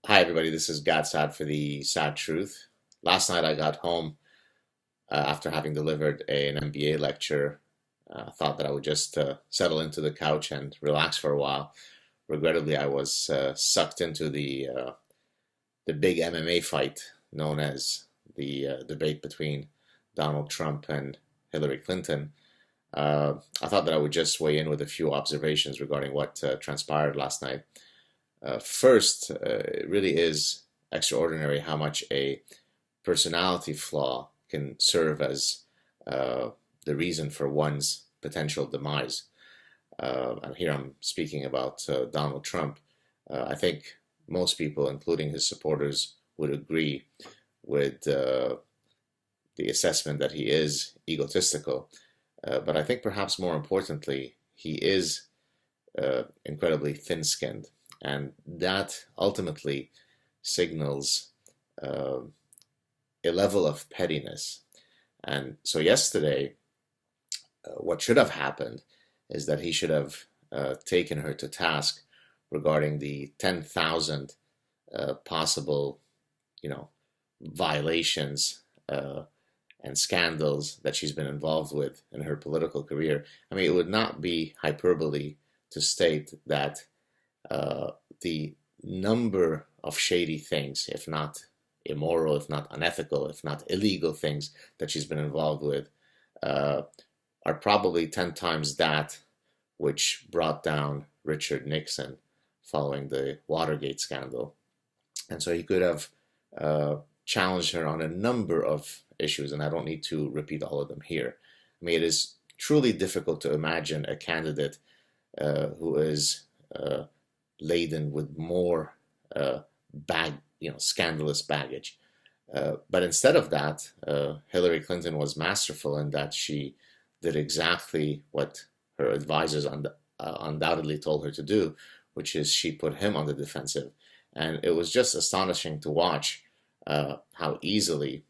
Hi, everybody. This is SAAD for the SAAD Truth. Last night I got home after having delivered an MBA lecture. Thought that I would just settle into the couch and relax for a while. Regrettably, I was sucked into the big MMA fight known as the debate between Donald Trump and Hillary Clinton. I thought that I would just weigh in with a few observations regarding what transpired last night. First, it really is extraordinary how much a personality flaw can serve as the reason for one's potential demise. And here I'm speaking about Donald Trump. I think most people, including his supporters, would agree with the assessment that he is egotistical. But I think perhaps more importantly, he is incredibly thin-skinned. And that ultimately signals uh, a level of pettiness. And so yesterday, what should have happened is that he should have taken her to task regarding the 10,000 possible, you know, violations and scandals that she's been involved with in her political career. I mean, it would not be hyperbole to state that the number of shady things, if not immoral, if not unethical, if not illegal things that she's been involved with, uh, are probably 10 times that which brought down Richard Nixon following the Watergate scandal. And so he could have challenged her on a number of issues, and I don't need to repeat all of them here. I mean, it is truly difficult to imagine a candidate who is laden with more scandalous baggage. But instead of that, Hillary Clinton was masterful in that she did exactly what her advisors undoubtedly told her to do, which is she put him on the defensive. And it was just astonishing to watch how easily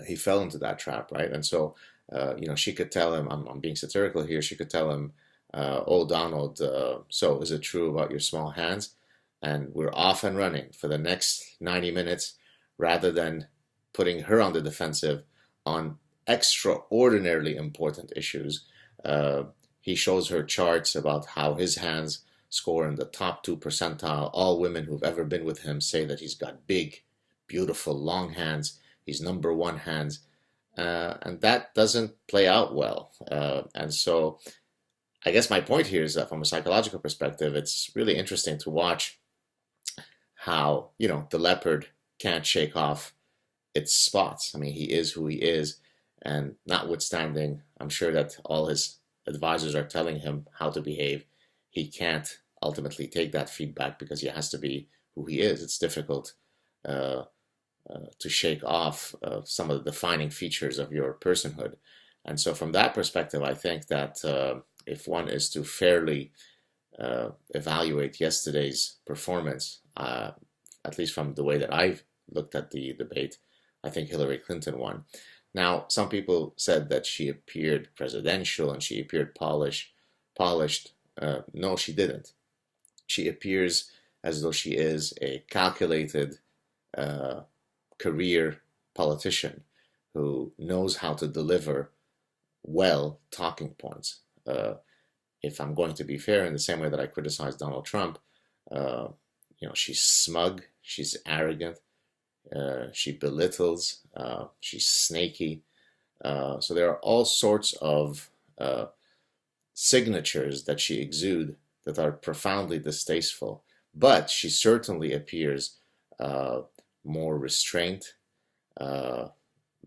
he fell into that trap, right? And so, she could tell him, I'm being satirical here, she could tell him, oh, Donald, so is it true about your small hands? And we're off and running for the next 90 minutes rather than putting her on the defensive on extraordinarily important issues. He shows her charts about how his hands score in the top 2 percentile. All women who've ever been with him say that he's got big, beautiful, long hands. He's number one hands. And that doesn't play out well. And so I guess my point here is that from a psychological perspective, it's really interesting to watch how, the leopard can't shake off its spots. I mean, he is who he is. And notwithstanding, I'm sure that all his advisors are telling him how to behave, he can't ultimately take that feedback because he has to be who he is. It's difficult uh, to shake off some of the defining features of your personhood. And so, from that perspective, I think that if one is to fairly evaluate yesterday's performance, at least from the way that I've looked at the debate, I think Hillary Clinton won. Now, some people said that she appeared presidential and she appeared polished. No, she didn't. She appears as though she is a calculated uh, career politician who knows how to deliver well talking points. If I'm going to be fair, in the same way that I criticize Donald Trump, uh, she's smug, she's arrogant, she belittles, she's snaky. So there are all sorts of signatures that she exudes that are profoundly distasteful. But she certainly appears more restrained, uh,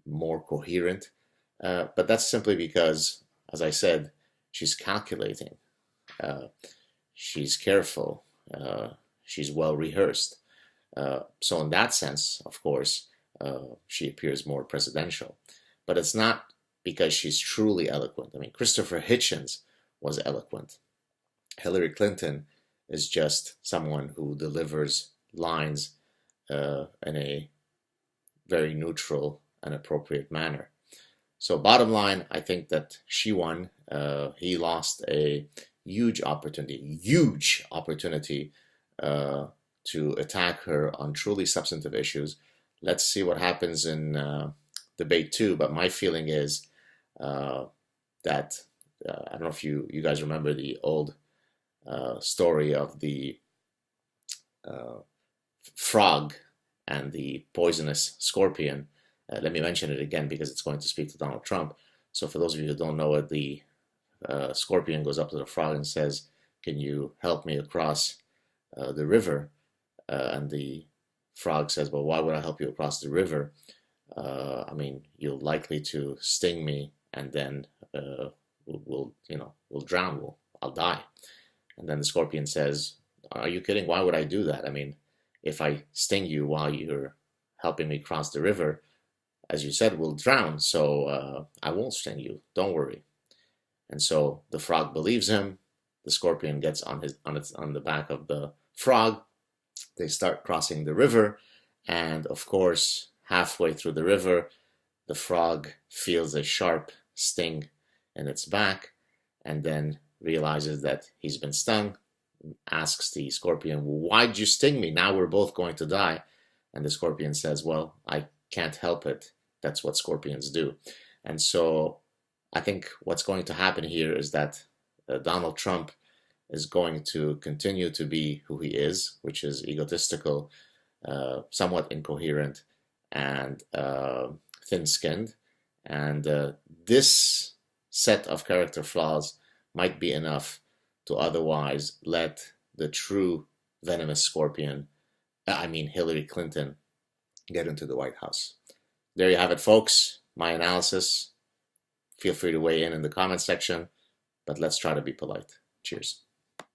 more coherent. But that's simply because, as I said, she's calculating, uh, she's careful, she's well rehearsed. So, in that sense, of course, she appears more presidential. But it's not because she's truly eloquent. I mean, Christopher Hitchens was eloquent. Hillary Clinton is just someone who delivers lines in a very neutral and appropriate manner. So, bottom line, I think that she won. He lost a huge opportunity uh, to attack her on truly substantive issues. Let's see what happens in debate 2, but my feeling is that I don't know if you guys remember the old story of the frog and the poisonous scorpion. Let me mention it again because it's going to speak to Donald Trump. So for those of you who don't know it, the scorpion goes up to the frog and says, "Can you help me across the river?" And the frog says, "Well, why would I help you across the river? I mean, you're likely to sting me, and then we'll drown. I'll die." And then the scorpion says, "Are you kidding? Why would I do that? I mean, if I sting you while you're helping me cross the river, as you said, we'll drown. So I won't sting you. Don't worry." And so the frog believes him. The scorpion gets on the back of the frog. They start crossing the river, and of course, halfway through the river, the frog feels a sharp sting in its back, and then realizes that he's been stung. Asks the scorpion, "Why'd you sting me? Now we're both going to die." And the scorpion says, "Well, I can't help it. That's what scorpions do." And so I think what's going to happen here is that Donald Trump is going to continue to be who he is, which is egotistical, somewhat incoherent, and thin-skinned. And this set of character flaws might be enough to otherwise let the true venomous scorpion, Hillary Clinton, get into the White House. There you have it, folks. My analysis. Feel free to weigh in the comment section, but let's try to be polite. Cheers.